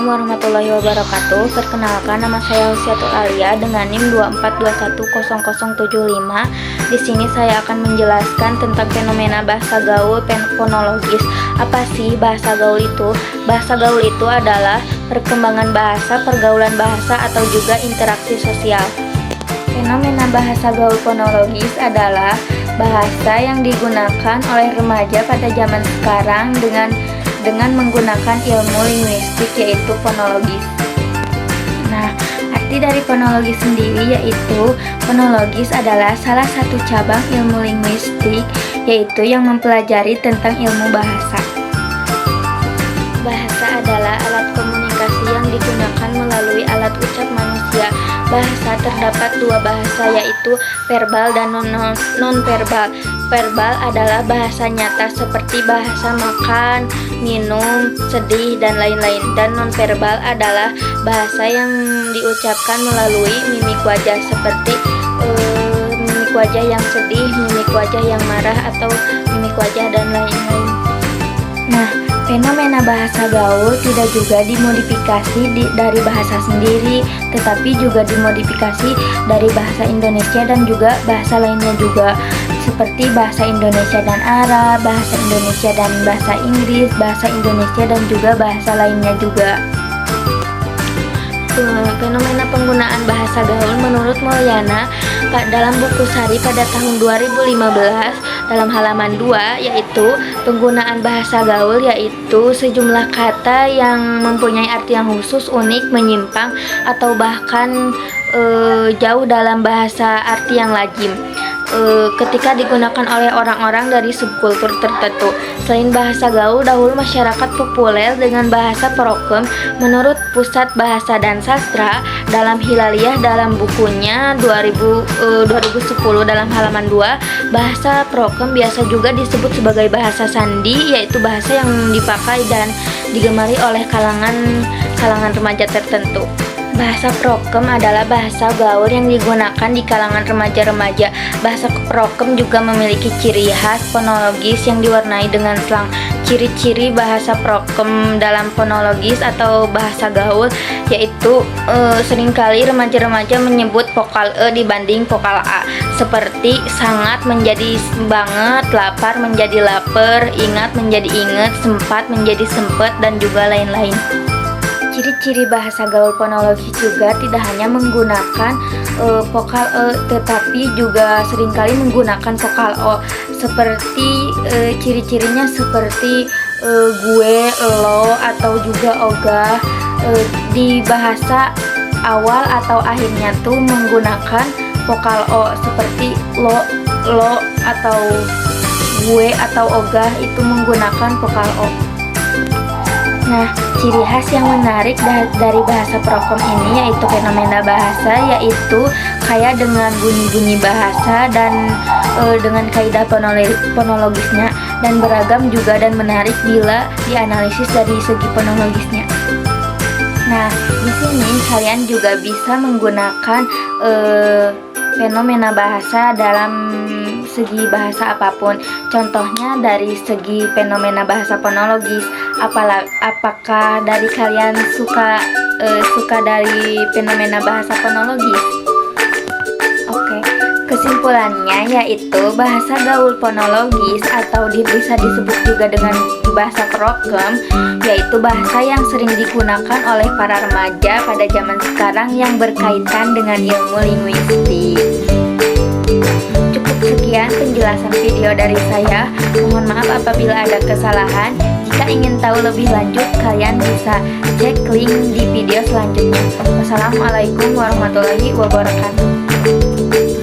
warahmatullahi wabarakatuh. Perkenalkan, nama saya Husiatul Alia dengan NIM 242100075. Di sini saya akan menjelaskan tentang fenomena bahasa gaul fonologis. Apa sih bahasa gaul itu? Bahasa gaul itu adalah perkembangan bahasa, pergaulan bahasa, atau juga interaksi sosial. Fenomena bahasa gaul fonologis adalah bahasa yang digunakan oleh remaja pada zaman sekarang dengan menggunakan ilmu linguistik, yaitu fonologis. Nah, arti dari fonologis sendiri yaitu fonologis adalah salah satu cabang ilmu linguistik, yaitu yang mempelajari tentang ilmu bahasa. Bahasa adalah alat komunikasi yang digunakan melalui alat ucap manusia. Bahasa terdapat dua bahasa, yaitu verbal dan non-verbal. Verbal adalah bahasa nyata seperti bahasa makan, minum, sedih, dan lain-lain. Dan non-verbal adalah bahasa yang diucapkan melalui mimik wajah seperti mimik wajah yang sedih, mimik wajah yang marah, atau mimik wajah dan lain-lain. Nah, fenomena bahasa gaul tidak juga dimodifikasi dari bahasa sendiri, tetapi juga dimodifikasi dari bahasa Indonesia dan juga bahasa lainnya juga, seperti bahasa Indonesia dan Arab, bahasa Indonesia dan bahasa Inggris, bahasa Indonesia dan juga bahasa lainnya juga. Fenomena penggunaan bahasa gaul menurut Mulyana dalam buku Sari pada tahun 2015 dalam halaman 2, yaitu penggunaan bahasa gaul yaitu sejumlah kata yang mempunyai arti yang khusus, unik, menyimpang, atau bahkan jauh dalam bahasa arti yang lazim ketika digunakan oleh orang-orang dari subkultur tertentu. Selain bahasa gaul, dahulu masyarakat populer dengan bahasa prokem. Menurut Pusat Bahasa dan Sastra dalam Hilaliyah dalam bukunya 2010 dalam halaman 2, bahasa prokem biasa juga disebut sebagai bahasa sandi, yaitu bahasa yang dipakai dan digemari oleh kalangan remaja tertentu. Bahasa prokem adalah bahasa gaul yang digunakan di kalangan remaja-remaja. Bahasa prokem juga memiliki ciri khas fonologis yang diwarnai dengan slang. Ciri-ciri bahasa prokem dalam fonologis atau bahasa gaul yaitu seringkali remaja-remaja menyebut vokal E dibanding vokal A, seperti sangat menjadi banget, lapar menjadi lapar, ingat menjadi inget, sempat menjadi sempet, dan juga lain-lain. Ciri-ciri bahasa gaul fonologis juga tidak hanya menggunakan vokal E, tetapi juga seringkali menggunakan vokal O, seperti ciri-cirinya seperti gue, lo, atau juga ogah. Di bahasa awal atau akhirnya tuh menggunakan vokal O, seperti lo atau gue atau ogah itu menggunakan vokal O. Nah, ciri khas yang menarik dari bahasa prokem ini yaitu fenomena bahasa, yaitu kaya dengan bunyi-bunyi bahasa dan dengan kaidah fonologisnya, dan beragam juga dan menarik bila dianalisis dari segi fonologisnya. Nah, di sini kalian juga bisa menggunakan fenomena bahasa dalam segi bahasa apapun. Contohnya dari segi fenomena bahasa fonologis. Apakah dari kalian suka dari fenomena bahasa fonologis? Oke. Kesimpulannya yaitu bahasa gaul fonologis atau bisa disebut juga dengan bahasa prokem, yaitu bahasa yang sering digunakan oleh para remaja pada zaman sekarang yang berkaitan dengan ilmu linguistik. Cukup sekian penjelasan video dari saya. Mohon maaf apabila ada kesalahan. Jika ingin tahu lebih lanjut, kalian bisa cek link di video selanjutnya. Wassalamualaikum warahmatullahi wabarakatuh.